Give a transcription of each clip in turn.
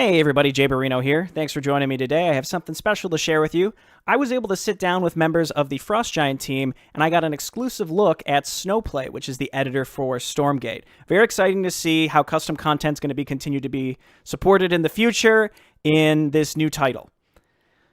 Hey everybody, Jay Barino here. Thanks for joining me today. I have something special to share with you. I was able to sit down with members of the Frost Giant team, and I got an exclusive look at SnowPlay, which is the editor for Stormgate. Very exciting to see how custom content is going to be continued to be supported in the future in this new title.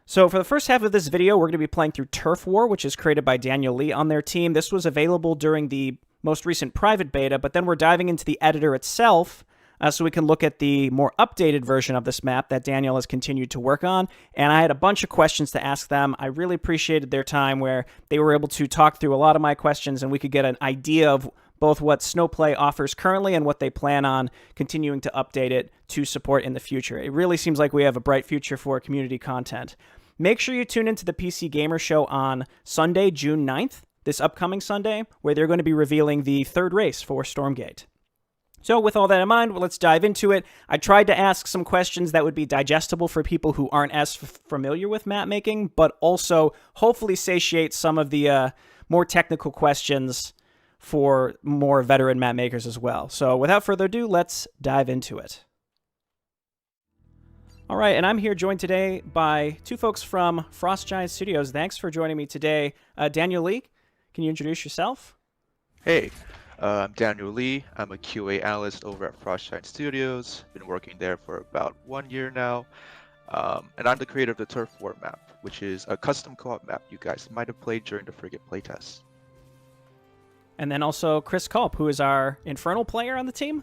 So for the first half of this video, we're going to be playing through Turf War, which is created by Daniel Lee on their team. This was available during the most recent private beta, but then we're diving into the editor itself, so we can look at the more updated version of this map that Daniel has continued to work on. And I had a bunch of questions to ask them. I really appreciated their time where they were able to talk through a lot of my questions and we could get an idea of both what SnowPlay offers currently and what they plan on continuing to update it to support in the future. It really seems like we have a bright future for community content. Make sure you tune into the PC Gamer Show on Sunday, June 9th, this upcoming Sunday, where they're going to be revealing the third race for Stormgate. So with all that in mind, let's dive into it. I tried to ask some questions that would be digestible for people who aren't as familiar with map making, but also hopefully satiate some of the more technical questions for more veteran map makers as well. So without further ado, let's dive into it. All right, and I'm here joined today by two folks from Frost Giant Studios. Thanks for joining me today. Daniel Lee, can you introduce yourself? Hey. I'm Daniel Lee. I'm a QA analyst over at Frost Giant Studios. Been working there for about 1 year now. And I'm the creator of the Turf War map, which is a custom co-op map you guys might have played during the Frigate playtest. And then also Chris Culp, who is our Infernal player on the team.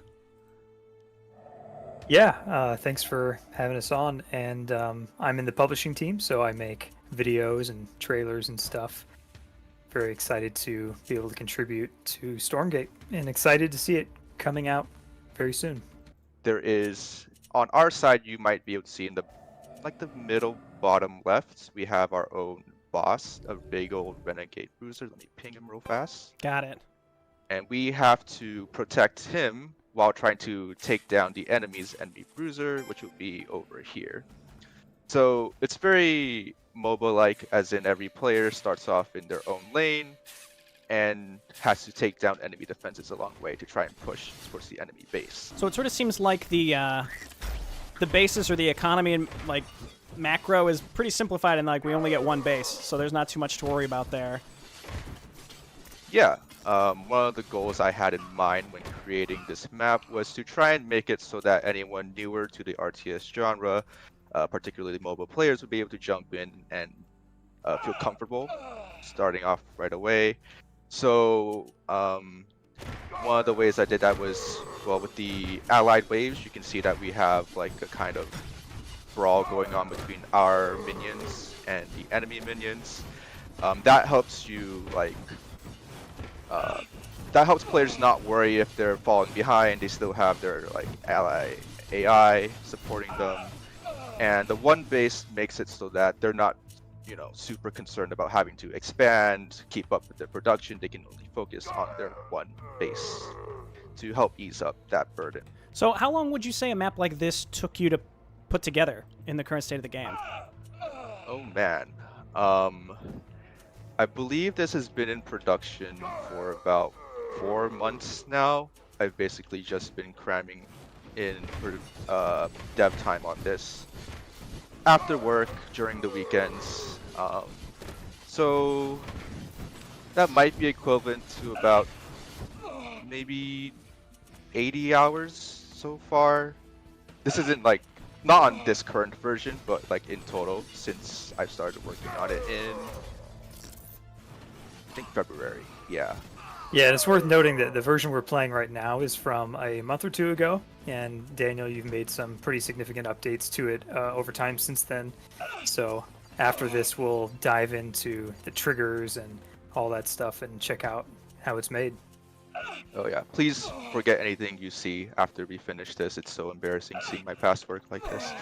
Yeah, thanks for having us on. And I'm in the publishing team, so I make videos and trailers and stuff. Very excited to be able to contribute to Stormgate and excited to see it coming out very soon. There is, on our side, you might be able to see in the middle bottom left, we have our own boss, a big old renegade bruiser. Let me ping him real fast. Got it. And we have to protect him while trying to take down the enemy's enemy bruiser, which would be over here. So it's very MOBA-like, as in every player starts off in their own lane and has to take down enemy defenses along the way to try and push towards the enemy base. So it sort of seems like the bases or the economy in like macro is pretty simplified, and like we only get one base, so there's not too much to worry about there. Yeah, one of the goals I had in mind when creating this map was to try and make it so that anyone newer to the RTS genre, particularly mobile players, would be able to jump in and feel comfortable starting off right away. So one of the ways I did that was, well, with the allied waves, you can see that we have like a kind of brawl going on between our minions and the enemy minions. That helps you that helps players not worry if they're falling behind. They still have their like ally AI supporting them. And the one base makes it so that they're not, super concerned about having to expand, keep up with their production. They can only focus on their one base to help ease up that burden. So how long would you say a map like this took you to put together in the current state of the game? Oh man, I believe this has been in production for about 4 months now. I've basically just been cramming in for dev time on this after work during the weekends, so that might be equivalent to about maybe 80 hours so far. This isn't like not on this current version, but like in total since I started working on it in I think February. Yeah, and it's worth noting that the version we're playing right now is from a month or two ago, and Daniel, you've made some pretty significant updates to it over time since then. So after this, we'll dive into the triggers and all that stuff and check out how it's made. Oh yeah, please forget anything you see after we finish this. It's so embarrassing seeing my past work like this.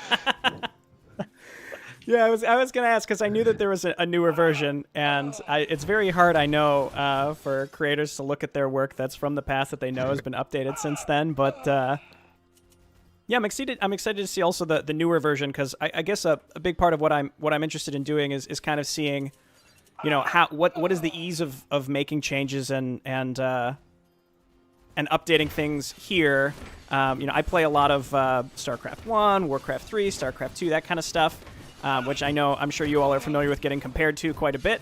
Yeah, I was gonna ask because I knew that there was a newer version, and it's very hard, I know, for creators to look at their work that's from the past that they know has been updated since then. But yeah, I'm excited to see also the newer version, because I guess a big part of what I'm interested in doing is kind of seeing, what is the ease of making changes and and updating things here. I play a lot of StarCraft 1, Warcraft 3, StarCraft 2, that kind of stuff, which I'm sure you all are familiar with getting compared to quite a bit.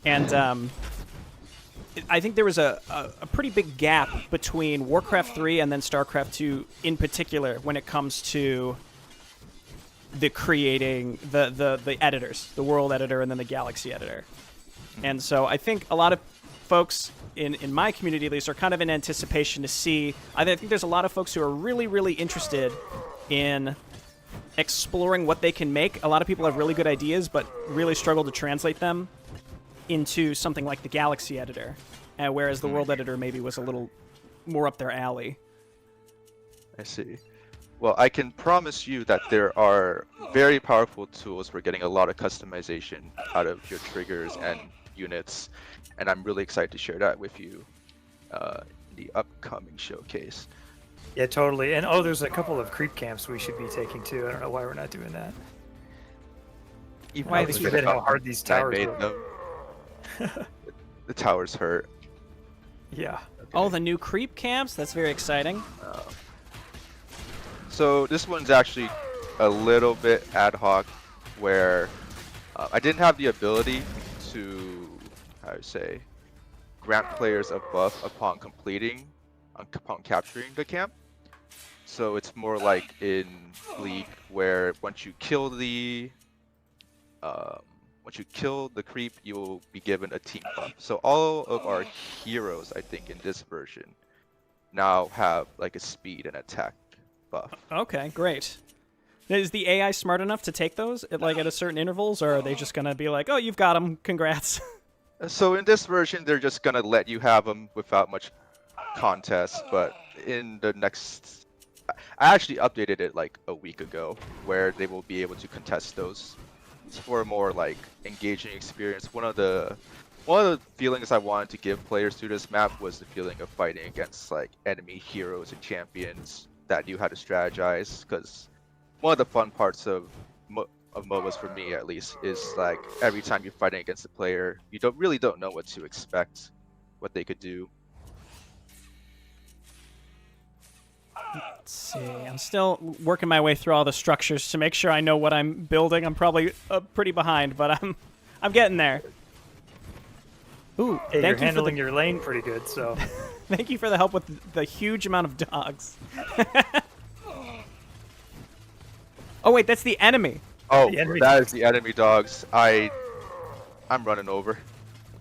And I think there was a pretty big gap between Warcraft 3 and then StarCraft 2 in particular when it comes to the creating the editors, the world editor and then the galaxy editor. And so I think a lot of folks in my community at least are kind of in anticipation to see. I think there's a lot of folks who are really, really interested in exploring what they can make. A lot of people have really good ideas, but really struggle to translate them into something like the galaxy editor, whereas the world editor maybe was a little more up their alley. I see. Well, I can promise you that there are very powerful tools for getting a lot of customization out of your triggers and units, and I'm really excited to share that with you in the upcoming showcase. Yeah, totally. And there's a couple of creep camps we should be taking too. I don't know why we're not doing that. Why At least we get how hard these towers are. The towers hurt. Yeah. Okay. Oh, the new creep camps? That's very exciting. So this one's actually a little bit ad hoc, where I didn't have the ability to, grant players a buff upon capturing the camp. So it's more like in League, where once you kill the creep, you will be given a team buff. So all of our heroes, I think, in this version now have like a speed and attack buff. Okay, great. Is the AI smart enough to take those at a certain intervals, or are they just gonna be like, "Oh, you've got them, congrats"? So in this version, they're just gonna let you have them without much contest. But in the next, I actually updated it like a week ago, where they will be able to contest those. It's for a more like engaging experience. One of the feelings I wanted to give players to this map was the feeling of fighting against like enemy heroes and champions that knew how to strategize, because one of the fun parts of MOBAs, for me at least, is like every time you're fighting against a player, you don't know what to expect, what they could do. Let's see. I'm still working my way through all the structures to make sure I know what I'm building. I'm probably pretty behind, but I'm getting there. Ooh, Hey, you're thank you handling for your lane pretty good, so. thank you for the help with the huge amount of dogs. Oh wait, that's the enemy. Oh, The enemy that is the enemy dogs. I'm running over.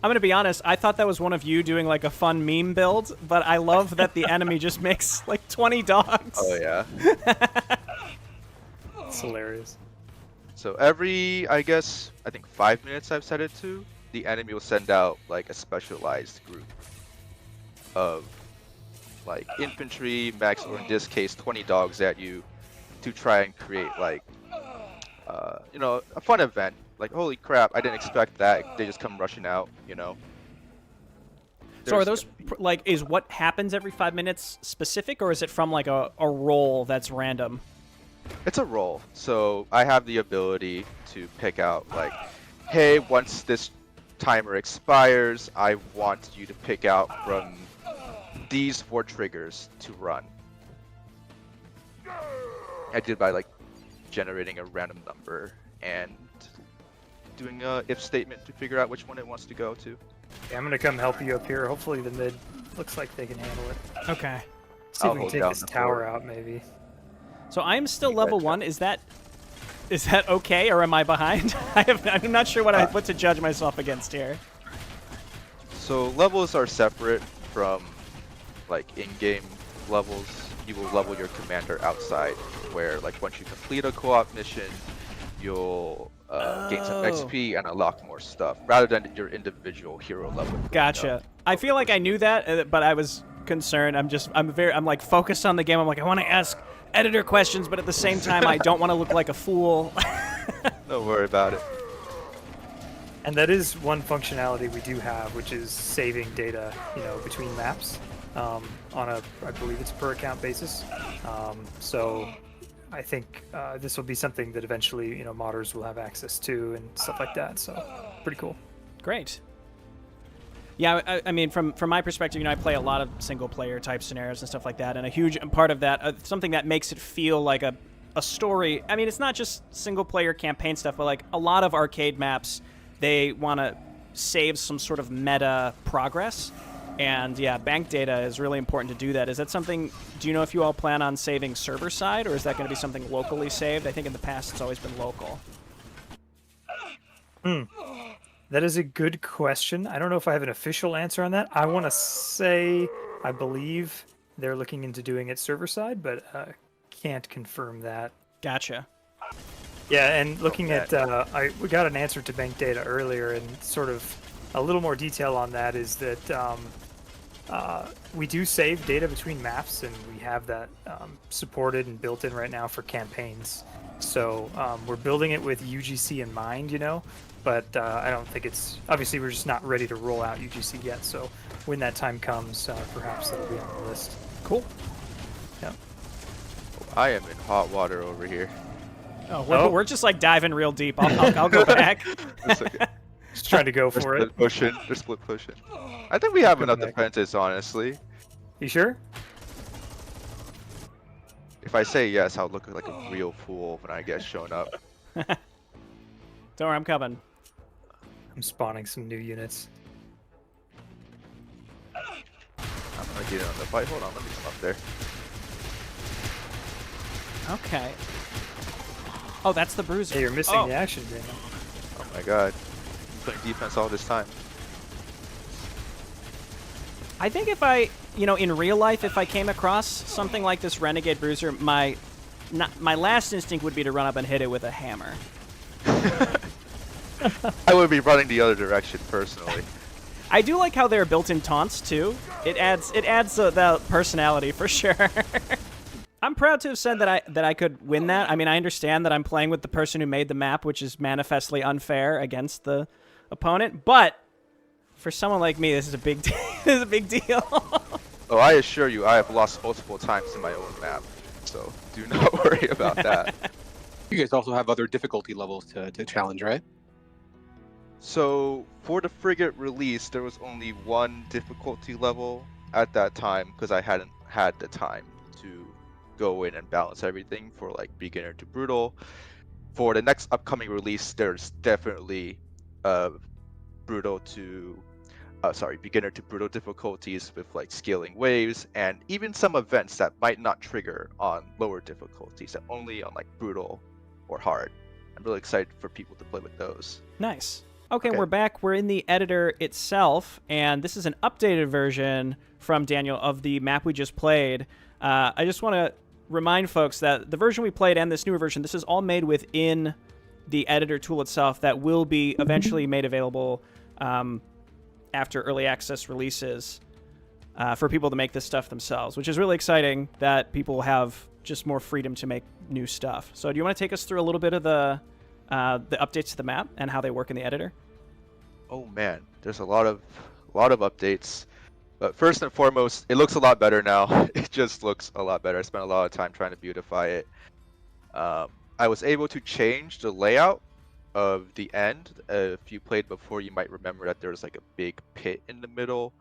I'm gonna be honest, I thought that was one of you doing like a fun meme build, but I love that the enemy just makes like 20 dogs. Oh yeah. It's hilarious. So every, I think 5 minutes I've set it to, the enemy will send out like a specialized group of like infantry, mechs, or in this case 20 dogs at you to try and create like a fun event. Like, holy crap, I didn't expect that. They just come rushing out, So are those is what happens every 5 minutes specific, or is it from like a roll that's random? It's a roll. So I have the ability to pick out like, hey, once this timer expires, I want you to pick out from these 4 triggers to run. I did by like generating a random number and doing a if statement to figure out which one it wants to go to. Yeah, I'm gonna come help you up here. Hopefully the mid looks like they can handle it. Okay. See if I'll we can hold take down this the tower fort. out, maybe. So I'm still You level betcha. 1. Is that okay, or am I behind? I'm not sure what to judge myself against here. So levels are separate from like in-game levels. You will level your commander outside, where like once you complete a co-op mission, you'll gain some XP and unlock more stuff, rather than your individual hero level. Gotcha. I feel like I knew that, but I was concerned. I'm like focused on the game. I'm like, I want to ask editor questions, but at the same time, I don't want to look like a fool. Don't worry about it. And that is one functionality we do have, which is saving data, between maps on I believe it's a per account basis. So I think this will be something that eventually, modders will have access to and stuff like that. So pretty cool. Great. Yeah, I mean, from my perspective, I play a lot of single-player type scenarios and stuff like that, and a huge part of that, something that makes it feel like a story. I mean, it's not just single-player campaign stuff, but like a lot of arcade maps, they want to save some sort of meta progress, and yeah, bank data is really important to do that. Is that something? Do you know if you all plan on saving server side, or is that going to be something locally saved? I think in the past it's always been local. That is a good question. I don't know if I have an official answer on that. I want to say I believe they're looking into doing it server side, but can't confirm that. Gotcha. Yeah, and looking at we got an answer to bank data earlier, and sort of a little more detail on that is that we do save data between maps, and we have that supported and built in right now for campaigns. So we're building it with UGC in mind, but I don't think it's... Obviously, we're just not ready to roll out UGC yet, so when that time comes, perhaps that'll be on the list. Cool. Yeah. I am in hot water over here. Oh, we're just like diving real deep. I'll go back. That's okay. Just trying to go for it. They're split pushing. I think we have enough defenses, honestly. You sure? If I say yes, I'll look like a real fool when I get shown up. Don't worry, I'm coming. I'm spawning some new units. I'm gonna get in on the fight. Hold on, let me come up there. Okay. Oh, that's the bruiser. Hey, you're missing the action, Daniel. Oh my god. I'm playing defense all this time. I think if I, in real life, if I came across something like this Renegade Bruiser, my last instinct would be to run up and hit it with a hammer. I would be running the other direction, personally. I do like how there are built-in taunts, too. It adds the personality, for sure. I'm proud to have said that I could win that. I mean, I understand that I'm playing with the person who made the map, which is manifestly unfair against the opponent, but for someone like me, this is a big this is a big deal. Oh, I assure you, I have lost multiple times in my own map, so do not worry about that. You guys also have other difficulty levels to challenge, right? So, for the frigate release, there was only one difficulty level at that time, because I hadn't had the time to go in and balance everything for like beginner to brutal. For the next upcoming release, there's definitely beginner to brutal difficulties with like scaling waves, and even some events that might not trigger on lower difficulties, and only on like brutal or hard. I'm really excited for people to play with those. Nice. Okay, we're back. We're in the editor itself, and this is an updated version from Daniel of the map we just played. I just want to remind folks that the version we played and this newer version, this is all made within the editor tool itself that will be eventually made available after early access releases for people to make this stuff themselves, which is really exciting that people have just more freedom to make new stuff. So do you want to take us through a little bit of the updates to the map and how they work in the editor? Oh man, there's a lot of updates. But first and foremost, it looks a lot better now. It just looks a lot better. I spent a lot of time trying to beautify it. I was able to change the layout of the end. If you played before, you might remember that there was like a big pit in the middle.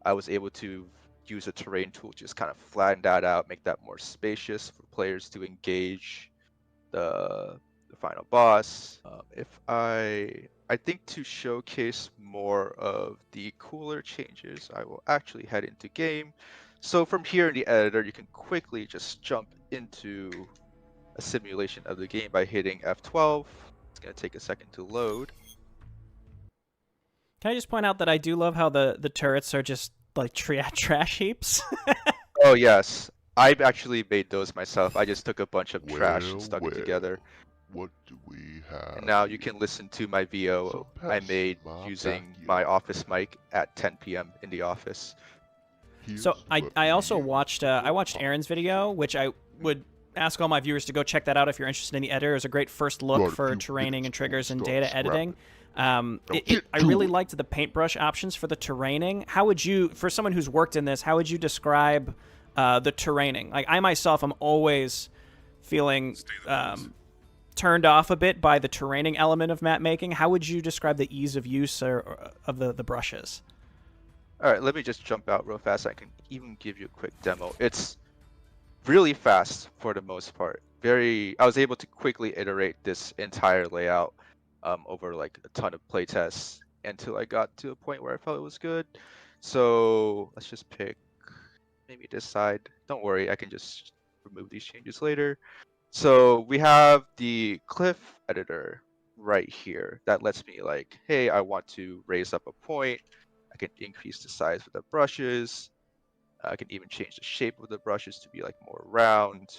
I was able to use a terrain tool, just kind of flatten that out, make that more spacious for players to engage the final boss. I think to showcase more of the cooler changes, I will actually head into game. So from here in the editor, you can quickly just jump into a simulation of the game by hitting F12. It's going to take a second to load. Can I just point out that I do love how the turrets are just like trash heaps? Oh yes, I've actually made those myself. I just took a bunch of trash and stuck it together. What do we have? And now you can listen to my VO I made using my office mic at 10 p.m. in the office. So I also watched Aaron's video, which I would ask all my viewers to go check that out if you're interested in the editor. It was a great first look for terraining and triggers and data editing. I really liked the paintbrush options for the terraining. How would you, for someone who's worked in this, how would you describe the terraining? Like I myself am always feeling turned off a bit by the terraining element of map making. How would you describe the ease of use of the brushes? All right, let me just jump out real fast. I can even give you a quick demo. It's really fast for the most part. I was able to quickly iterate this entire layout over like a ton of playtests until I got to a point where I felt it was good. So let's just pick maybe this side. Don't worry, I can just remove these changes later. So we have the cliff editor right here that lets me like, hey, I want to raise up a point. I can increase the size of the brushes. I can even change the shape of the brushes to be like more round,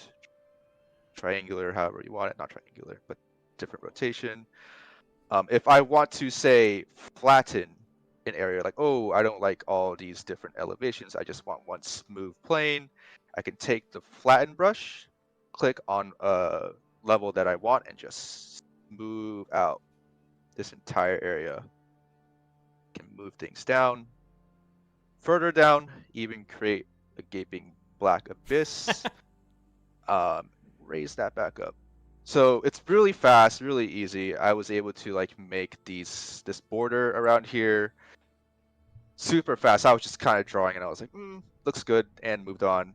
triangular, however you want it. Not triangular, but different rotation. If I want to say flatten an area, like, oh, I don't like all these different elevations, I just want one smooth plane, I can take the flatten brush, click on a level that I want, and just smooth out this entire area. Can move things down, further down, even create a gaping black abyss. Raise that back up. So it's really fast, really easy. I was able to like make this border around here super fast. I was just kind of drawing and I was like, looks good, and moved on.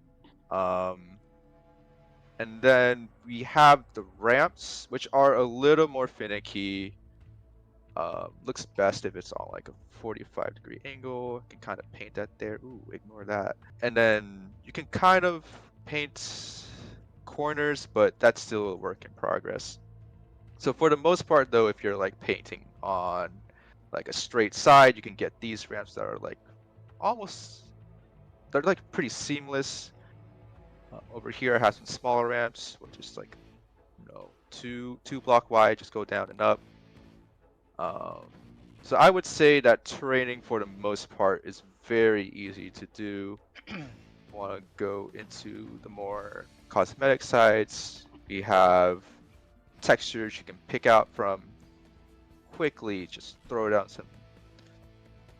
And then we have the ramps, which are a little more finicky. Looks best if it's on like a 45-degree angle. I can kind of paint that there. Ooh, ignore that. And then you can kind of paint corners, but that's still a work in progress. So for the most part though, if you're like painting on like a straight side, you can get these ramps that are like they're like pretty seamless. Over here I have some smaller ramps, which is like, two block wide, just go down and up. So I would say that training for the most part is very easy to do. Want to go into the more cosmetic sides, we have textures you can pick out from. Quickly just throw down some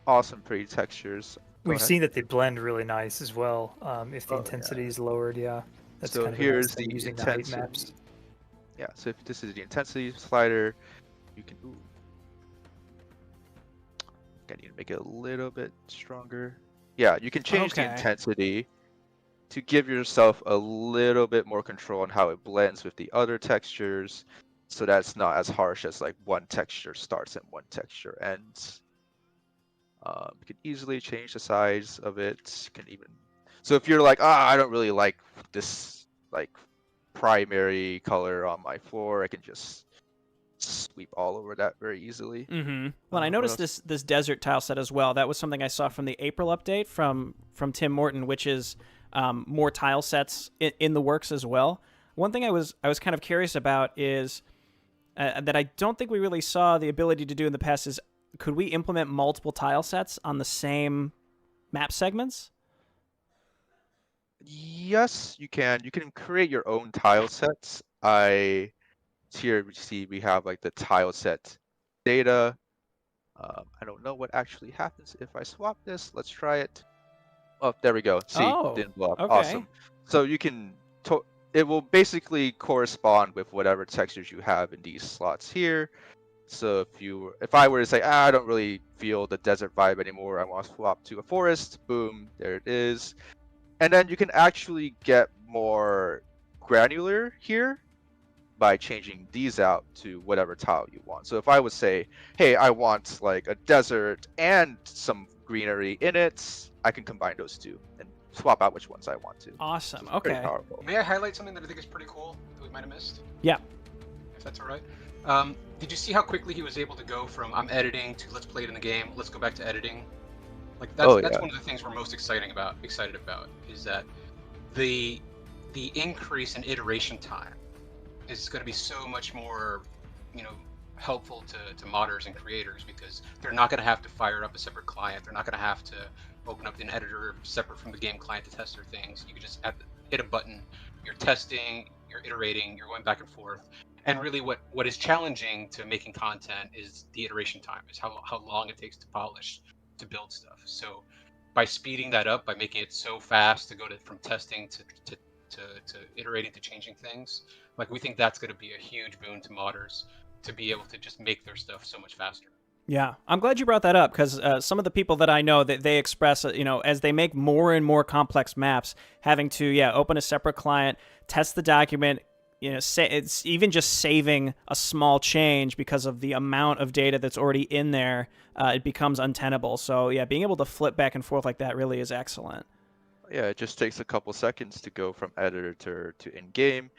awesome pretty textures. We've seen that they blend really nice as well. If the Oh, intensity yeah. is lowered, yeah, that's So kind of here's the the using the height intensity. maps. Yeah, so if this is the intensity slider, you can I need to make it a little bit stronger. Yeah, you can change the Okay. intensity to give yourself a little bit more control on how it blends with the other textures, so that's not as harsh as like one texture starts and one texture ends. You can easily change the size of it. You can even, so if you're like, I don't really like this like primary color on my floor, I can just sweep all over that very easily. Mm-hmm. Well, I What noticed else? this desert tile set as well. That was something I saw from the April update from Tim Morton, which is more tile sets in the works as well. One thing I was kind of curious about is that I don't think we really saw the ability to do in the past is, could we implement multiple tile sets on the same map segments? Yes, you can. You can create your own tile sets. Here we see we have like the tile set data. I don't know what actually happens if I swap this. Let's try it. Oh, there we go. See, Oh, didn't blow up. okay. Awesome. So you can, it will basically correspond with whatever textures you have in these slots here. So if I were to say, I don't really feel the desert vibe anymore, I want to swap to a forest, boom, there it is. And then you can actually get more granular here by changing these out to whatever tile you want. So if I would say, hey, I want like a desert and some greenery in it, I can combine those two and swap out which ones I want to. Awesome. It's pretty Okay. powerful. May I highlight something that I think is pretty cool that we might have missed? Yeah. If that's all right. Did you see how quickly he was able to go from I'm editing to let's play it in the game, let's go back to editing? Like that's Oh, that's yeah. one of the things we're most excited about is that the increase in iteration time is going to be so much more, helpful to modders and creators, because they're not going to have to fire up a separate client. They're not going to have to open up an editor separate from the game client to test their things. You can just hit a button. You're testing, you're iterating, you're going back and forth. And really what is challenging to making content is the iteration time, is how long it takes to polish, to build stuff. So by speeding that up, by making it so fast to go from testing to iterating to changing things, like we think that's going to be a huge boon to modders to be able to just make their stuff so much faster. Yeah, I'm glad you brought that up because some of the people that I know that they express, as they make more and more complex maps, having to open a separate client, test the document, it's even just saving a small change because of the amount of data that's already in there, it becomes untenable. So yeah, being able to flip back and forth like that really is excellent. Yeah, it just takes a couple seconds to go from editor to in-game.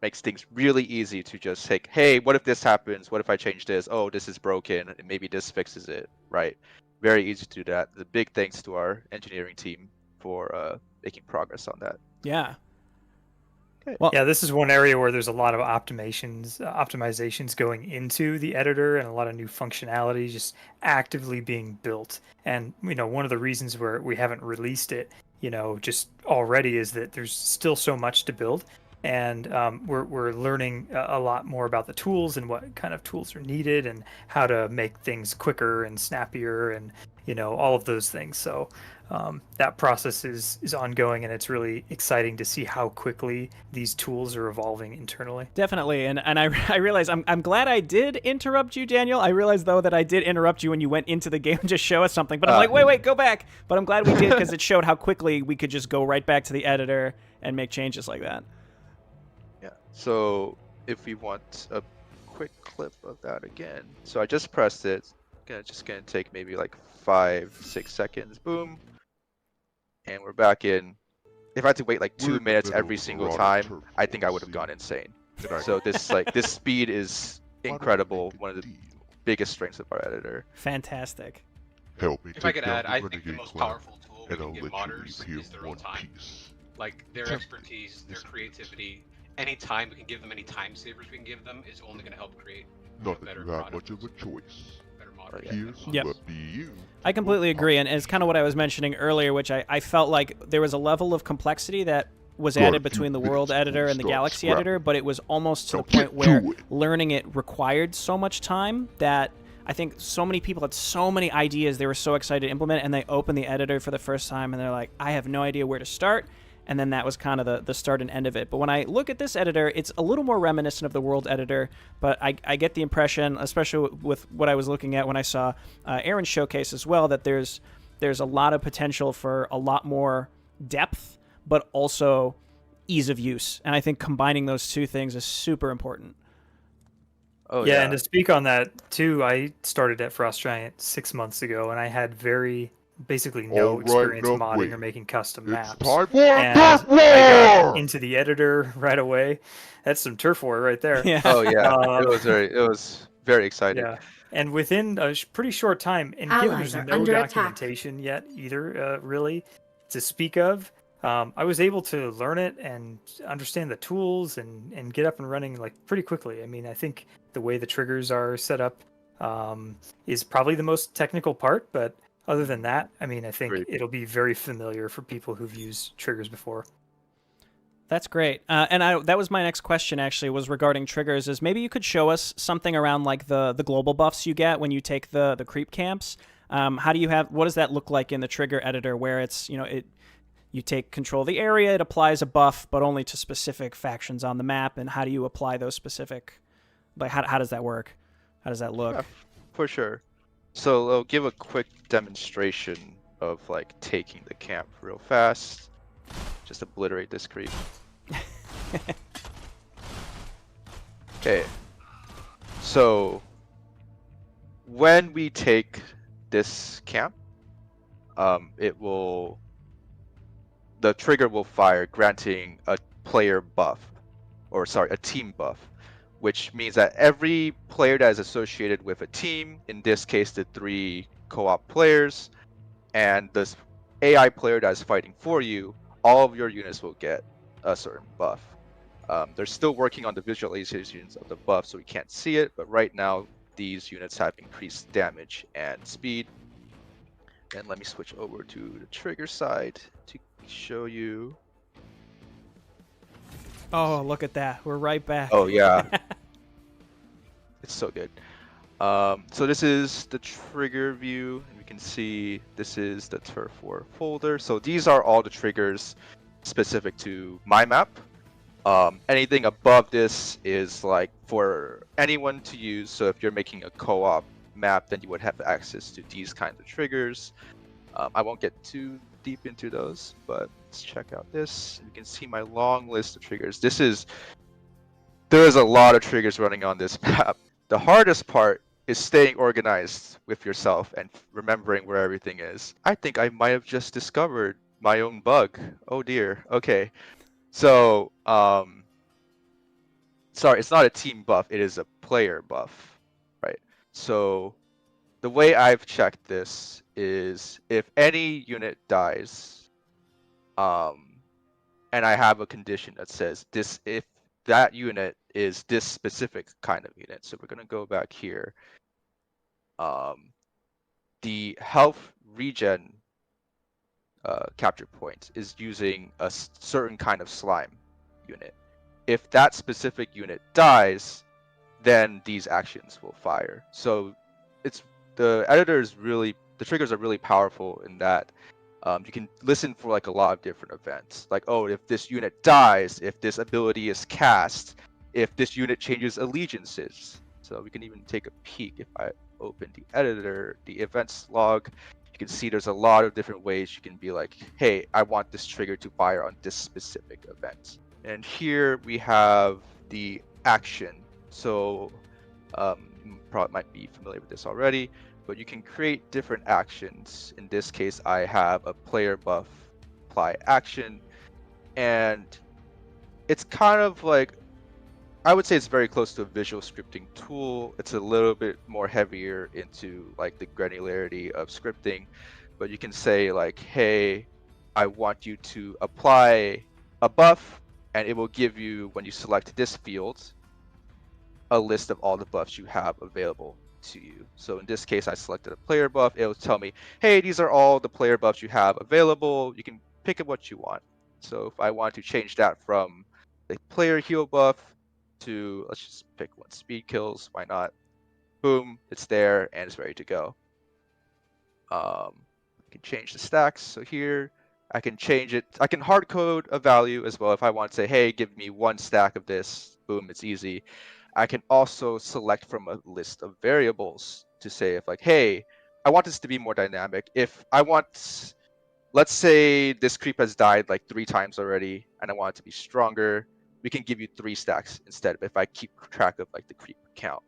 Makes things really easy to just say, hey, what if this happens? What if I change this? Oh, this is broken, and maybe this fixes it, right? Very easy to do that. The big thanks to our engineering team for making progress on that. Yeah. Okay. Well, Yeah, this is one area where there's a lot of optimizations going into the editor, and a lot of new functionality just actively being built. And one of the reasons where we haven't released it, just already, is that there's still so much to build, and we're learning a lot more about the tools and what kind of tools are needed, and how to make things quicker and snappier, and all of those things. So that process is ongoing, and it's really exciting to see how quickly these tools are evolving internally. definitely, and I realize I'm glad I did interrupt you, Daniel. I realize though that I did interrupt you when you went into the game to show us something, but I'm like, wait, go back. But I'm glad we did because it showed how quickly we could just go right back to the editor and make changes like that. Yeah. So if we want a quick clip of that again, so I just pressed it. Just gonna take maybe like 5-6 seconds. Boom. And we're back in. If I had to wait like 2 minutes every single time, I think I would have gone insane. So this speed is incredible. One of the biggest strengths of our editor. Fantastic. Help me If I take could down add, the I think the renegade most clan, powerful tool we and I'll can give let you modders leave here is their own one time. piece. Like their expertise, their creativity, any time we can give them, any time savers we can give them, is only going to help create Not that better you have products, much of a choice. better modders. Here's Yep. what be you. I completely agree, and it's kind of what I was mentioning earlier, which I felt like there was a level of complexity that was Got a added few between the minutes World before Editor we and the start Galaxy scrapping. Editor, but it was almost to Now the point get where to it. learning it required so much time that I think so many people had so many ideas they were so excited to implement, and they opened the editor for the first time, and they're like, I have no idea where to start. And then that was kind of the start and end of it. But when I look at this editor, it's a little more reminiscent of the World Editor, but I get the impression, especially with what I was looking at when I saw Aaron's showcase as well, that there's a lot of potential for a lot more depth, but also ease of use. And I think combining those two things is super important. Oh Yeah, and to speak on that too, I started at Frost Giant 6 months ago, and I had basically no All right, experience now modding wait. or making custom It's maps. time for And a turf I got war! into the editor right away. That's some turf war right there. Yeah. Oh yeah. Um, it was very exciting. Yeah, and within a pretty short time, and given there's Allies are no under attack. documentation yet either, really, to speak of, I was able to learn it and understand the tools and get up and running like pretty quickly. I mean, I think the way the triggers are set up is probably the most technical part, but other than that, I mean, I think Great. it'll be very familiar for people who've used triggers before. That's great. And that was my next question, actually, was regarding triggers, is maybe you could show us something around like the global buffs you get when you take the creep camps. What does that look like in the trigger editor where it's, you take control of the area, it applies a buff, but only to specific factions on the map, and how do you apply those specific, like how does that work? How does that look? Yeah, for sure. So I'll give a quick demonstration of like taking the camp real fast. Just obliterate this creep. Okay. So when we take this camp, the trigger will fire, granting a player buff, or sorry, a team buff, which means that every player that is associated with a team, in this case the 3 co-op players, and this AI player that is fighting for you, all of your units will get a certain buff. They're still working on the visualizations of the buff, so we can't see it, but right now these units have increased damage and speed. And let me switch over to the trigger side to show you. Oh, look at that. We're right back. Oh yeah. It's so good. So this is the trigger view, and we can see this is the Turf War folder. So these are all the triggers specific to my map. Anything above this is like for anyone to use. So if you're making a co-op map, then you would have access to these kinds of triggers. I won't get too deep into those, but let's check out this. You can see my long list of triggers. There is a lot of triggers running on this map. The hardest part is staying organized with yourself and remembering where everything is. I think I might have just discovered my own bug. Oh dear. Okay. So, sorry, it's not a team buff, it is a player buff, right? So, the way I've checked this is if any unit dies, and I have a condition that says this, if that unit is this specific kind of unit. So we're gonna go back here. The health regen capture point is using a certain kind of slime unit. If that specific unit dies, then these actions will fire. So the triggers are really powerful in that you can listen for like a lot of different events. Like, oh, if this unit dies, if this ability is cast, if this unit changes allegiances. So we can even take a peek. If I open the editor, the events log, you can see there's a lot of different ways you can be like, hey, I want this trigger to fire on this specific event. And here we have the action. So you probably might be familiar with this already, but you can create different actions. In this case, I have a player buff apply action, and it's kind of like, I would say it's very close to a visual scripting tool. It's a little bit more heavier into like the granularity of scripting, but you can say like, hey, I want you to apply a buff, and it will give you, when you select this field, a list of all the buffs you have available to you. So in this case, I selected a player buff. It will tell me, hey, these are all the player buffs you have available. You can pick up what you want. So if I want to change that from the player heal buff to, let's just pick one, speed kills, why not? Boom, it's there and it's ready to go. I can change the stacks. So here I can change it. I can hard code a value as well. If I want to say, hey, give me one stack of this, boom, it's easy. I can also select from a list of variables to say if like, hey, I want this to be more dynamic. If I want, let's say this creep has died like 3 times already and I want it to be stronger, we can give you 3 stacks instead if I keep track of like the creep count.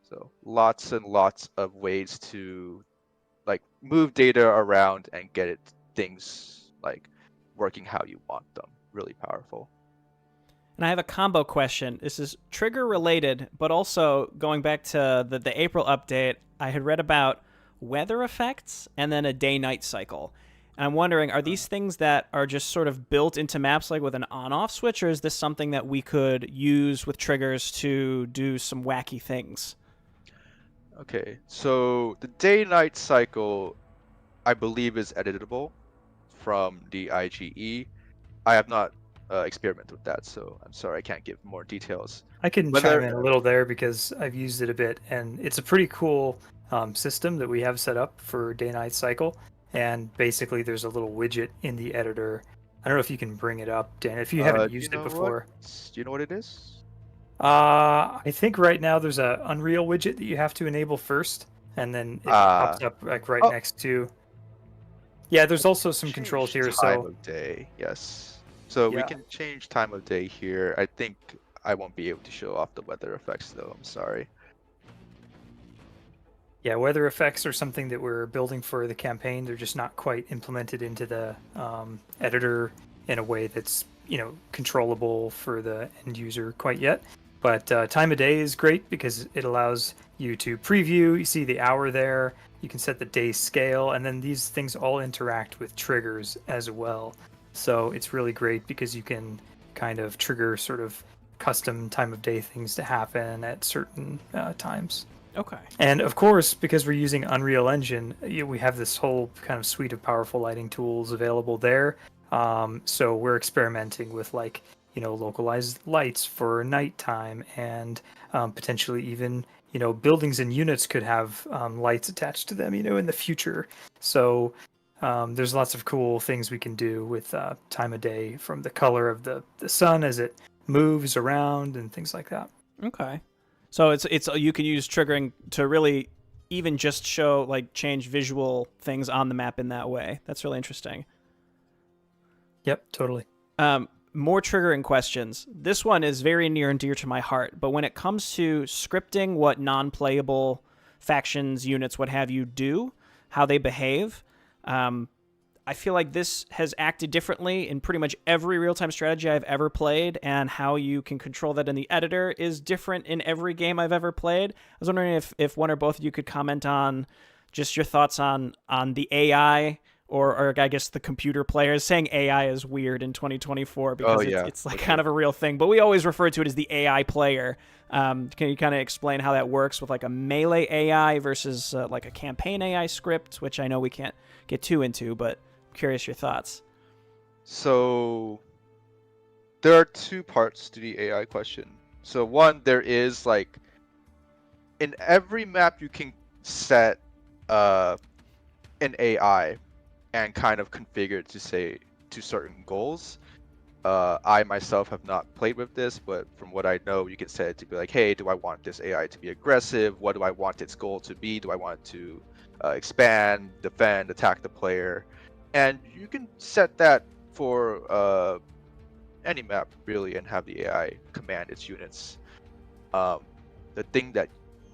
So lots and lots of ways to like move data around and get it things like working how you want them. Really powerful. And I have a combo question. This is trigger related, but also going back to the April update, I had read about weather effects and then a day-night cycle. And I'm wondering, are these things that are just sort of built into maps like with an on-off switch, or is this something that we could use with triggers to do some wacky things? Okay, so the day-night cycle, I believe, is editable from the IGE. I have not experimented with that, so I'm sorry I can't give more details. I can chime in a little there because I've used it a bit, and it's a pretty cool system that we have set up for day-night cycle. And basically, there's a little widget in the editor. I don't know if you can bring it up, Dan, if you haven't used it before. Do you know what it is? I think right now there's a Unreal widget that you have to enable first, and then it pops up like right next to. Yeah, there's also some controls here. Time of day, yes. So we can change time of day here. I think I won't be able to show off the weather effects though. I'm sorry. Yeah, weather effects are something that we're building for the campaign. They're just not quite implemented into the editor in a way that's, controllable for the end user quite yet. But time of day is great because it allows you to preview. You see the hour there. You can set the day scale, and then these things all interact with triggers as well. So it's really great because you can kind of trigger sort of custom time of day things to happen at certain times. Okay. And of course, because we're using Unreal Engine, we have this whole kind of suite of powerful lighting tools available there. So we're experimenting with localized lights for nighttime, and potentially even buildings and units could have lights attached to them in the future. So there's lots of cool things we can do with time of day, from the color of the sun as it moves around and things like that. Okay. So it's you can use triggering to really even just show like change visual things on the map in that way. That's really interesting. Yep, totally. More triggering questions. This one is very near and dear to my heart, but when it comes to scripting what non-playable factions, units, what have you do, how they behave, I feel like this has acted differently in pretty much every real-time strategy I've ever played, and how you can control that in the editor is different in every game I've ever played. I was wondering if one or both of you could comment on just your thoughts on the AI, or I guess the computer players. Saying AI is weird in 2024 because it's like kind of a real thing, but we always refer to it as the AI player. Can you kind of explain how that works with like a melee AI versus like a campaign AI script, which I know we can't get too into, but I'm curious your thoughts. So there are two parts to the AI question. So one, there is like in every map you can set an AI and kind of configure it to say to certain goals. I myself have not played with this, but from what I know, you can set it to be like, hey, do I want this AI to be aggressive? What do I want its goal to be? Do I want it to expand, defend, attack the player? And you can set that for any map really, and have the AI command its units. The thing that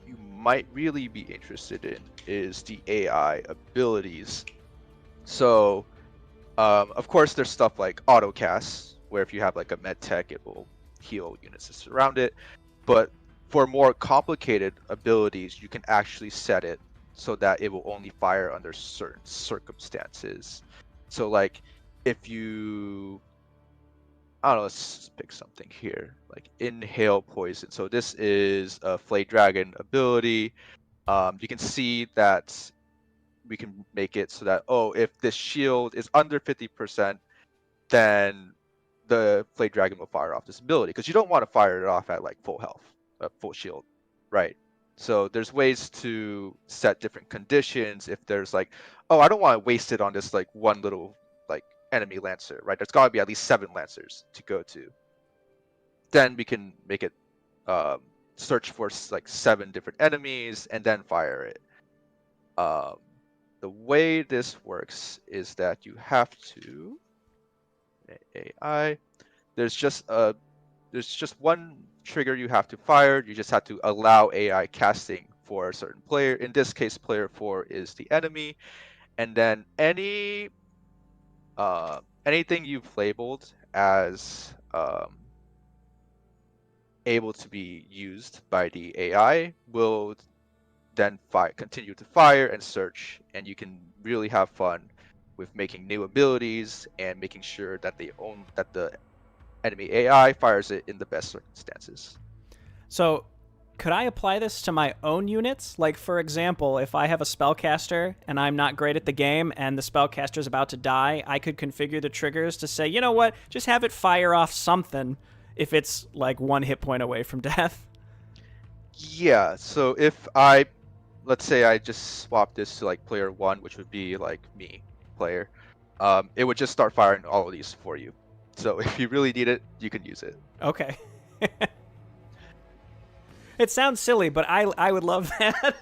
you might really be interested in is the AI abilities. So, of course, there's stuff like autocast, where if you have like a med tech, it will heal units that surround it. But for more complicated abilities, you can actually set it so that it will only fire under certain circumstances. So, like, if you, I don't know, let's pick something here, like inhale poison. So this is a Flay Dragon ability. You can see that we can make it so that, oh, if this shield is under 50%, then the Flay Dragon will fire off this ability, because you don't want to fire it off at like full health, full shield, right? So there's ways to set different conditions. If there's like, oh, I don't want to waste it on this like one little like enemy lancer, right? There's got to be at least 7 lancers to go to. Then we can make it search for like 7 different enemies and then fire it. The way this works is that you have to AI. There's just one trigger you have to fire. You just have to allow AI casting for a certain player. In this case, player 4 is the enemy, and then anything you've labeled as able to be used by the AI will then continue to fire and search, and you can really have fun with making new abilities and making sure that the enemy AI fires it in the best circumstances. So could I apply this to my own units? Like, for example, if I have a spellcaster and I'm not great at the game and the spellcaster's about to die, I could configure the triggers to say, you know what, just have it fire off something if it's like 1 hit point away from death. Yeah, so if let's say I just swap this to like player 1, which would be like me, player, it would just start firing all of these for you. So if you really need it, you can use it. Okay. It sounds silly, but I would love that.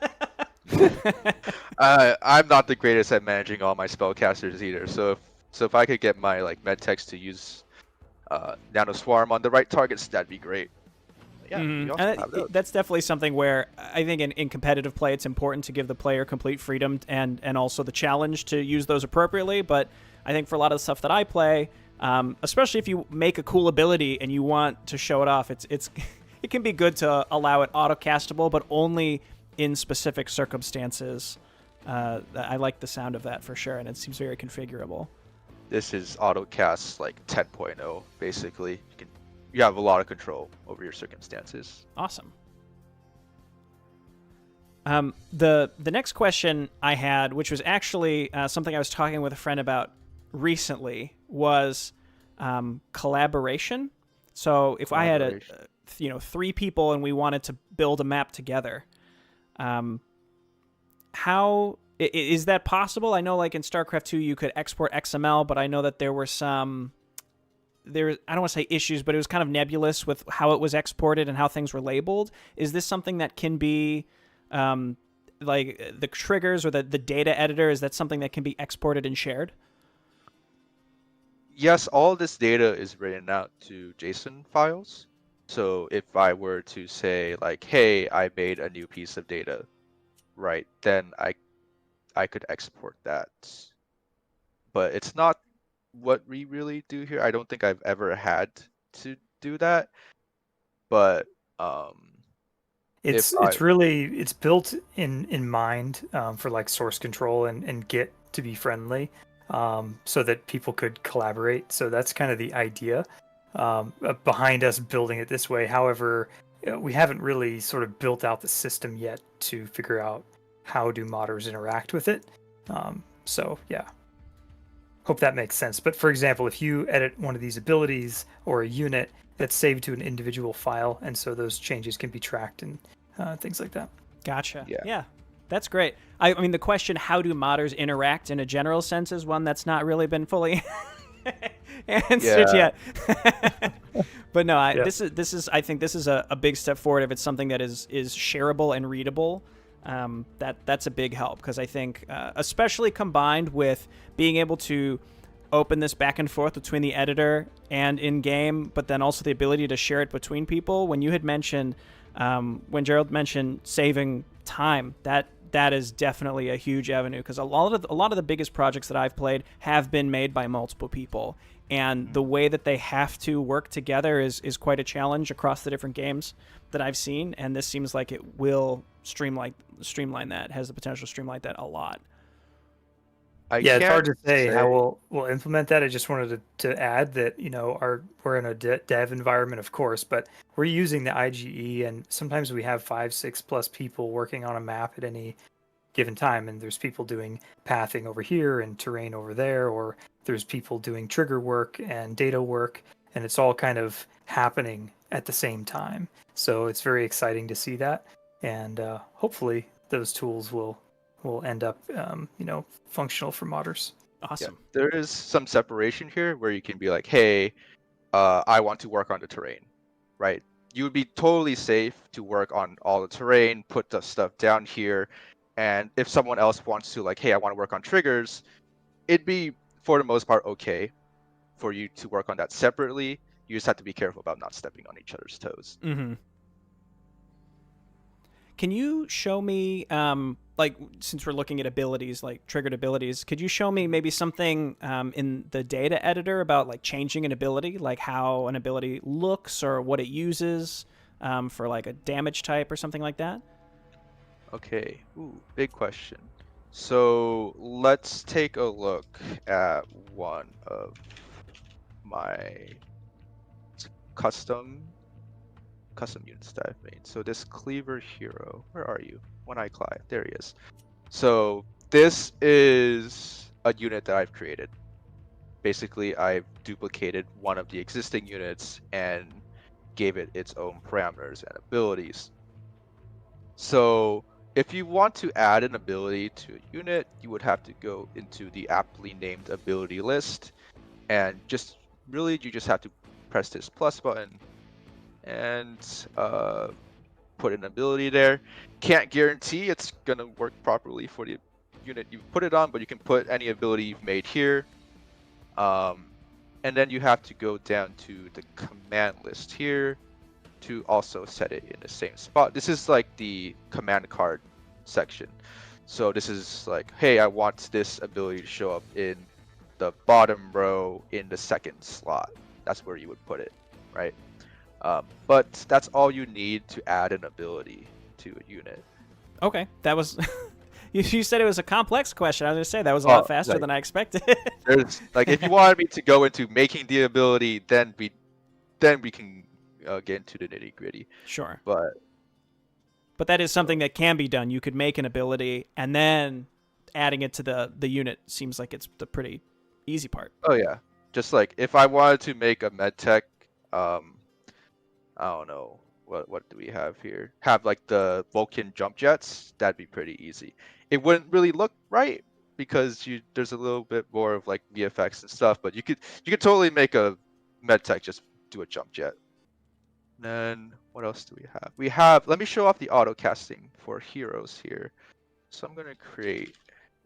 I'm not the greatest at managing all my spellcasters either, so if I could get my like medtechs to use Nano Swarm on the right targets, that'd be great. Yeah, we also have those. That's definitely something where I think in competitive play it's important to give the player complete freedom and also the challenge to use those appropriately. But I think for a lot of the stuff that I play, especially if you make a cool ability and you want to show it off, it can be good to allow it auto-castable, but only in specific circumstances. I like the sound of that for sure, and it seems very configurable. This is autocast like 10.0, basically. You have a lot of control over your circumstances. Awesome. The next question I had, which was actually something I was talking with a friend about recently, was collaboration. So if I had 3 people and we wanted to build a map together, how is that possible? I know like in StarCraft 2 you could export XML, but I know that there were some there, I don't want to say issues, but it was kind of nebulous with how it was exported and how things were labeled. Is this something that can be, like the triggers or the data editor, is that something that can be exported and shared? Yes, all this data is written out to JSON files. So if I were to say like, hey, I made a new piece of data, right, then I could export that. But it's not what we really do here. I don't think I've ever had to do that. But It's it's built in mind for like source control and Git to be friendly, so that people could collaborate. So that's kind of the idea behind us building it this way. However, we haven't really sort of built out the system yet to figure out how do modders interact with it. So yeah, hope that makes sense. But for example, if you edit one of these abilities or a unit, that's saved to an individual file, and so those changes can be tracked and things like that. Gotcha. Yeah. Yeah, that's great. I mean, the question, how do modders interact in a general sense, is one that's not really been fully answered yet. But no, this is I think this is a big step forward. If it's something that is shareable and readable, that's a big help, because I think especially combined with being able to open this back and forth between the editor and in game, but then also the ability to share it between people. When you had mentioned, when Gerald mentioned saving time, that is definitely a huge avenue, because a lot of the biggest projects that I've played have been made by multiple people, and the way that they have to work together is quite a challenge across the different games that I've seen. And this seems like it will streamline that, has the potential to streamline that a lot. It's hard to say how we'll implement that. I just wanted to add that, we're in a dev environment, of course, but we're using the IGE, and sometimes we have 5-6+ people working on a map at any given time, and there's people doing pathing over here and terrain over there, or there's people doing trigger work and data work, and it's all kind of happening at the same time. So it's very exciting to see that, and hopefully those tools will end up, functional for modders. Awesome. Yeah, there is some separation here where you can be like, hey, I want to work on the terrain, right? You would be totally safe to work on all the terrain, put the stuff down here, and if someone else wants to, like, hey, I want to work on triggers, it'd be, for the most part, okay for you to work on that separately. You just have to be careful about not stepping on each other's toes. Mm-hmm. Can you show me, like, since we're looking at abilities, like triggered abilities, could you show me maybe something in the data editor about like changing an ability, like how an ability looks or what it uses for like a damage type or something like that? Okay, big question. So let's take a look at one of my custom units that I've made. So this Cleaver Hero, where are you? One Eye Clive, there he is. So this is a unit that I've created. Basically, I've duplicated one of the existing units and gave it its own parameters and abilities. So if you want to add an ability to a unit, you would have to go into the aptly named ability list, and you just have to press this plus button and put an ability there. Can't guarantee it's gonna work properly for the unit you put it on, but you can put any ability you've made here. And then you have to go down to the command list here to also set it in the same spot. This is like the command card section. So this is like, hey, I want this ability to show up in the bottom row in the second slot. That's where you would put it, right? But that's all you need to add an ability to a unit. Okay, that was... You said it was a complex question. I was going to say that was a lot faster than I expected. There's like, if you wanted me to go into making the ability, then we can get into the nitty gritty. Sure. But that is something that can be done. You could make an ability and then adding it to the unit seems like it's the pretty easy part. Oh yeah, just like if I wanted to make a medtech, I don't know. What do we have here? Have like the Vulcan jump jets. That'd be pretty easy. It wouldn't really look right because there's a little bit more of like VFX and stuff, but you could totally make a medtech, just do a jump jet. And then what else do we have? We have, let me show off the auto casting for heroes here. So I'm gonna create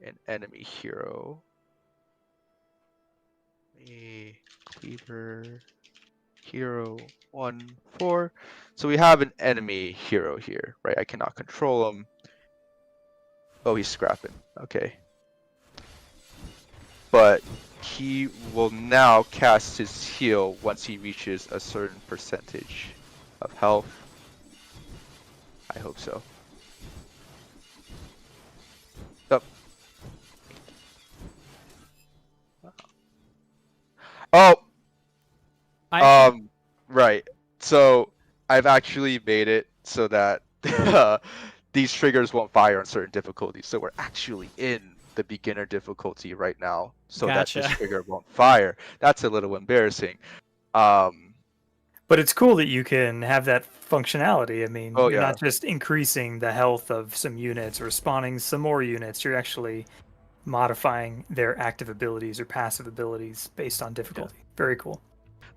an enemy hero. Cleaver hero 1-4. So we have an enemy hero here, right? I cannot control him. Oh, he's scrapping. Okay. But he will now cast his heal once he reaches a certain percentage of health. I hope so. Oh, right. So I've actually made it so that these triggers won't fire on certain difficulties. So we're actually in the beginner difficulty right now, so that this trigger won't fire. That's a little embarrassing. But it's cool that you can have that functionality. I mean, you're not just increasing the health of some units or spawning some more units. You're actually modifying their active abilities or passive abilities based on difficulty. Very cool.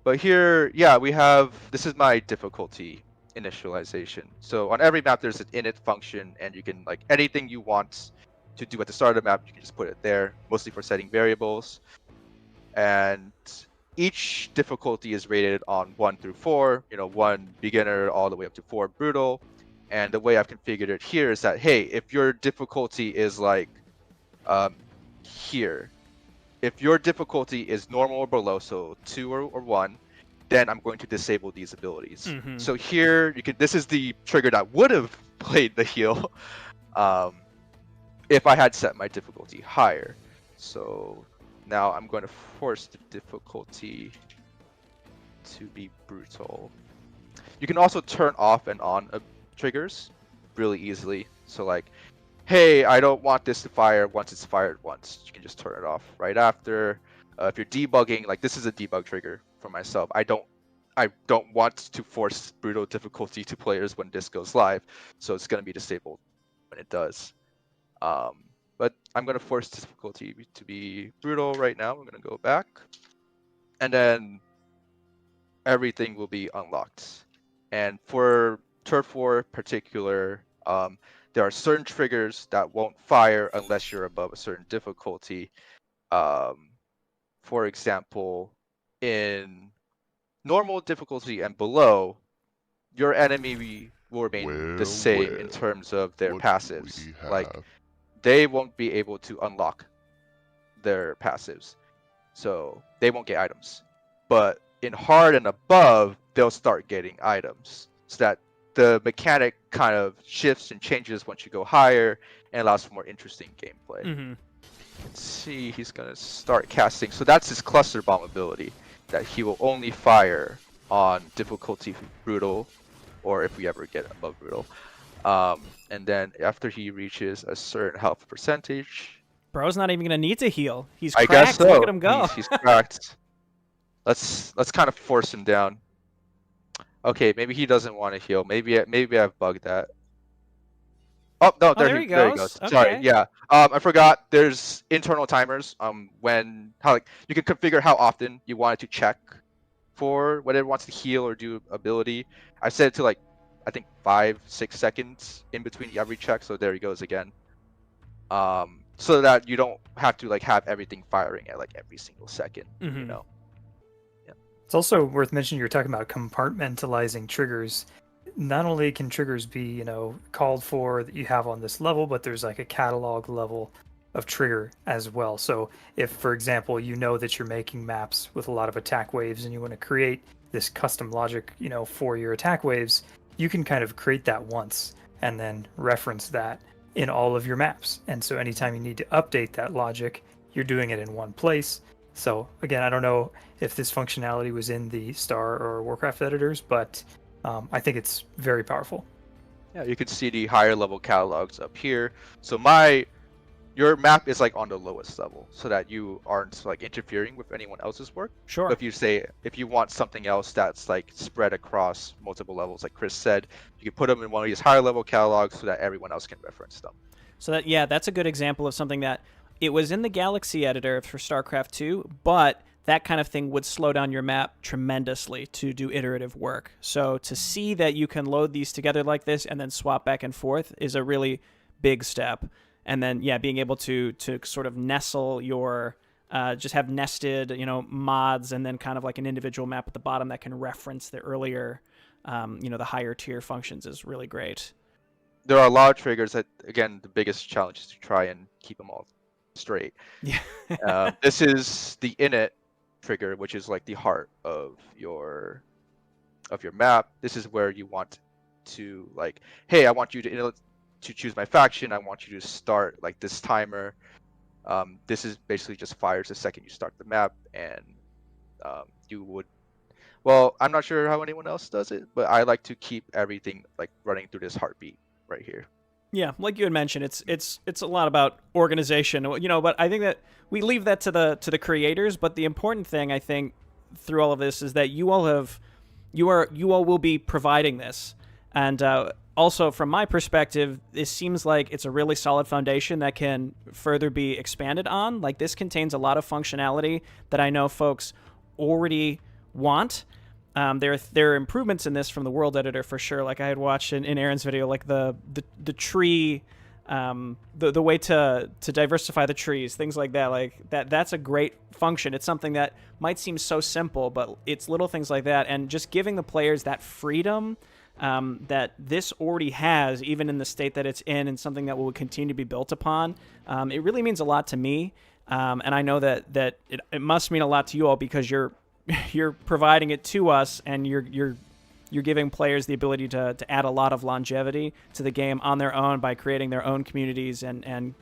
But here, yeah, we have, this is my difficulty initialization. So on every map, there's an init function, and you can, like, anything you want to do at the start of the map, you can just put it there, mostly for setting variables. And each difficulty is rated on 1 through 4, 1 beginner all the way up to 4 brutal. And the way I've configured it here is that, hey, if your difficulty is like here, if your difficulty is normal or below, so 2 or 1, then I'm going to disable these abilities. So here, this is the trigger that would have played the heal if I had set my difficulty higher. So now I'm going to force the difficulty to be brutal. You can also turn off and on triggers really easily. So like, hey, I don't want this to fire once it's fired once. You can just turn it off right after. If you're debugging, like this is a debug trigger for myself. I don't want to force brutal difficulty to players when this goes live, so it's going to be disabled when it does. But I'm going to force difficulty to be brutal right now. I'm going to go back, and then everything will be unlocked. And for Turf War particular, there are certain triggers that won't fire unless you're above a certain difficulty. For example, in normal difficulty and below, your enemy will remain the same in terms of their passives. Like, they won't be able to unlock their passives, so they won't get items. But in hard and above, they'll start getting items, so that the mechanic kind of shifts and changes once you go higher and allows for more interesting gameplay. You can see he's going to start casting. So that's his cluster bomb ability, that he will only fire on difficulty brutal, or if we ever get above brutal. And then after he reaches a certain health percentage, bro's not even going to need to heal. He's cracked. I guess so. Look at him go. He's cracked. Let's kind of force him down. Okay, maybe he doesn't want to heal. Maybe I've bugged that. Oh no, there he goes. Okay. Sorry, yeah. I forgot. There's internal timers. How you can configure how often you want it to check for whether it wants to heal or do ability. I set it to like, I think 5-6 seconds in between every check. So there he goes again. So that you don't have to like have everything firing at like every single second. It's also worth mentioning, you're talking about compartmentalizing triggers. Not only can triggers be, called for that you have on this level, but there's like a catalog level of trigger as well. So if, for example, you know that you're making maps with a lot of attack waves and you want to create this custom logic, for your attack waves, you can kind of create that once and then reference that in all of your maps. And so anytime you need to update that logic, you're doing it in one place. So again, I don't know if this functionality was in the Star or Warcraft editors, but I think it's very powerful. Yeah, you can see the higher level catalogs up here. So your map is like on the lowest level, so that you aren't like interfering with anyone else's work. Sure. But if you want something else that's like spread across multiple levels, like Chris said, you can put them in one of these higher level catalogs so that everyone else can reference them. So that's a good example of something that it was in the Galaxy editor for StarCraft 2, but that kind of thing would slow down your map tremendously to do iterative work. So to see that you can load these together like this and then swap back and forth is a really big step. And then, yeah, being able to sort of nestle your, just have nested, mods and then kind of like an individual map at the bottom that can reference the earlier, the higher tier functions is really great. There are a lot of triggers that, again, the biggest challenge is to try and keep them all straight. Yeah. This is the init trigger, which is like the heart of your map. This is where you want to, like, hey, I want you to choose my faction. I want you to start like this timer. This is basically just fires the second you start the map, and you would. Well, I'm not sure how anyone else does it, but I like to keep everything like running through this heartbeat right here. Yeah, like you had mentioned, it's a lot about organization, but I think that we leave that to the creators. But the important thing, I think, through all of this is that you all will be providing this, and also from my perspective, this seems like it's a really solid foundation that can further be expanded on. Like, this contains a lot of functionality that I know folks already want. There are improvements in this from the world editor for sure. Like I had watched in Aaron's video, like the tree, the way to diversify the trees, things like that. Like that's a great function. It's something that might seem so simple, but it's little things like that, and just giving the players that freedom that this already has, even in the state that it's in, and something that will continue to be built upon. It really means a lot to me, and I know that it must mean a lot to you all, because you're providing it to us, and you're giving players the ability to add a lot of longevity to the game on their own by creating their own communities and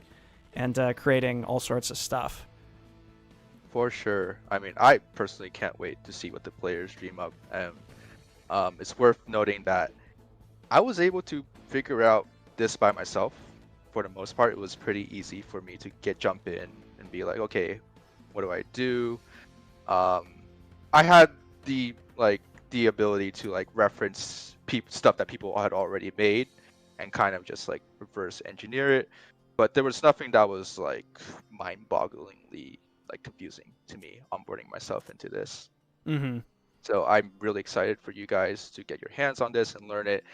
creating all sorts of stuff. For sure. I mean, I personally can't wait to see what the players dream up. It's worth noting that I was able to figure out this by myself. For the most part, it was pretty easy for me to jump in and be like, okay, what do I do? I had the ability to like reference stuff that people had already made and kind of just like reverse engineer it, but there was nothing that was like mind-bogglingly like confusing to me onboarding myself into this. Mm-hmm. So I'm really excited for you guys to get your hands on this and learn it.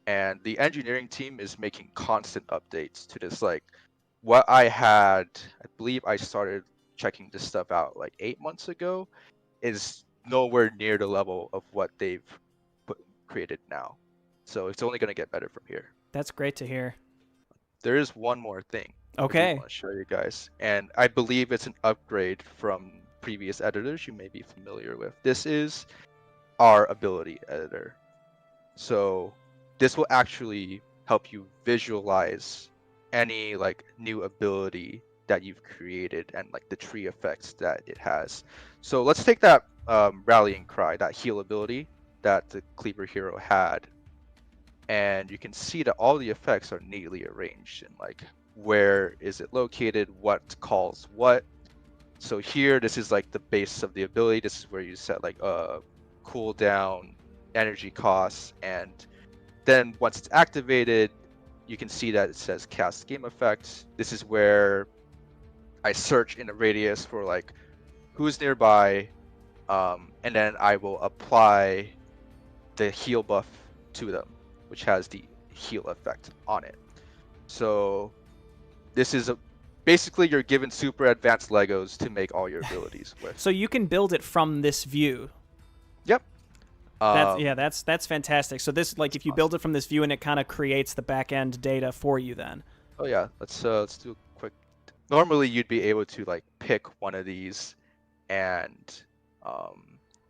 And the engineering team is making constant updates to this. Like what I believe I started checking this stuff out like 8 months ago, is nowhere near the level of what they've created now. So it's only going to get better from here. That's great to hear. There is one more thing. Okay. I want to show you guys, and I believe it's an upgrade from previous editors you may be familiar with. This is our ability editor. So this will actually help you visualize any like new ability that you've created and like the tree effects that it has. So let's take that rallying cry, that heal ability that the Cleaver hero had, and you can see that all the effects are neatly arranged and like where is it located, what calls what. So here, this is like the base of the ability. This is where you set like cooldown, energy costs, and then once it's activated, you can see that it says cast game effects. This is where I search in a radius for like who's nearby, and then I will apply the heal buff to them, which has the heal effect on it. So this is basically you're given super advanced Legos to make all your abilities with. So you can build it from this view. Yep. That's fantastic. So this, like, if you build it from this view, and it kind of creates the back end data for you then. Oh yeah, let's do a quick. Normally you'd be able to like pick one of these, and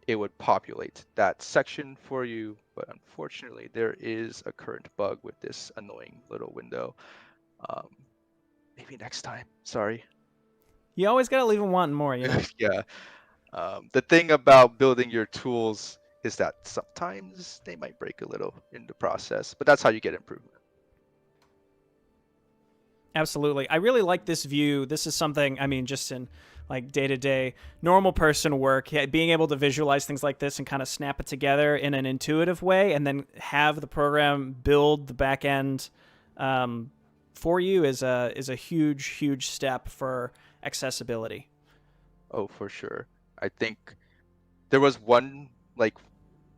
it would populate that section for you. But unfortunately, there is a current bug with this annoying little window. Maybe next time. Sorry. You always gotta leave them wanting more, you know? Yeah. The thing about building your tools is that sometimes they might break a little in the process, but that's how you get improvement. Absolutely. I really like this view. This is something, I mean, just in like day-to-day normal person work, being able to visualize things like this and kind of snap it together in an intuitive way, and then have the program build the back end for you is a huge step for accessibility. Oh, for sure. I think there was one, like,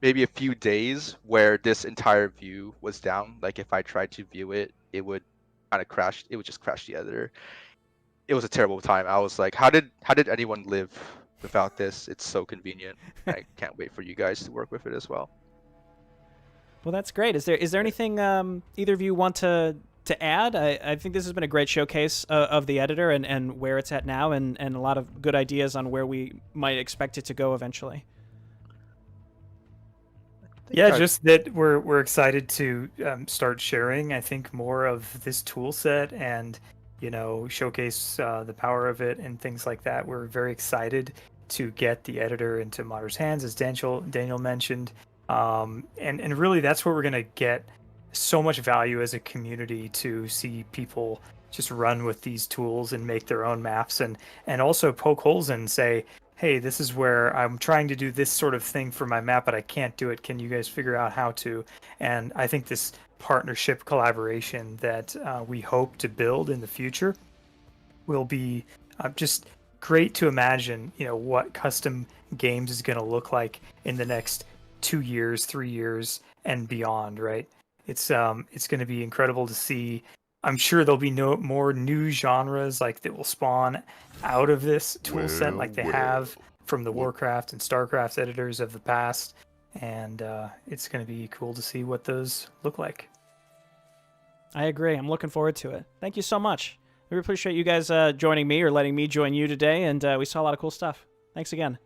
maybe a few days where this entire view was down. Like if I tried to view it, it would kind of crash. It would just crash the editor. It was a terrible time. I was like, how did anyone live without this? It's so convenient. I can't wait for you guys to work with it as well. Well, that's great. Is there anything either of you want to add? I think this has been a great showcase of the editor and where it's at now, and a lot of good ideas on where we might expect it to go eventually. Yeah, just that we're excited to start sharing, I think, more of this tool set and, showcase the power of it and things like that. We're very excited to get the editor into modders' hands, as Daniel mentioned. And really, that's where we're going to get so much value as a community, to see people just run with these tools and make their own maps, and also poke holes and say, hey, this is where I'm trying to do this sort of thing for my map, but I can't do it. Can you guys figure out how to? And I think this partnership collaboration that we hope to build in the future will be just great to imagine, what custom games is going to look like in the next 2 years, 3 years, and beyond, right? It's going to be incredible to see. I'm sure there'll be more new genres like that will spawn out of this tool set, like they have from the Warcraft and Starcraft editors of the past, and it's going to be cool to see what those look like. I agree. I'm looking forward to it. Thank you so much. We appreciate you guys joining me, or letting me join you today, and we saw a lot of cool stuff. Thanks again.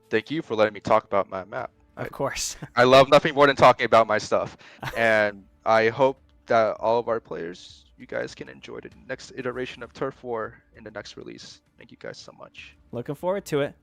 Thank you for letting me talk about my map. Of course. I love nothing more than talking about my stuff, and I hope that all of our players, you guys can enjoy the next iteration of Turf War in the next release. Thank you guys so much. Looking forward to it.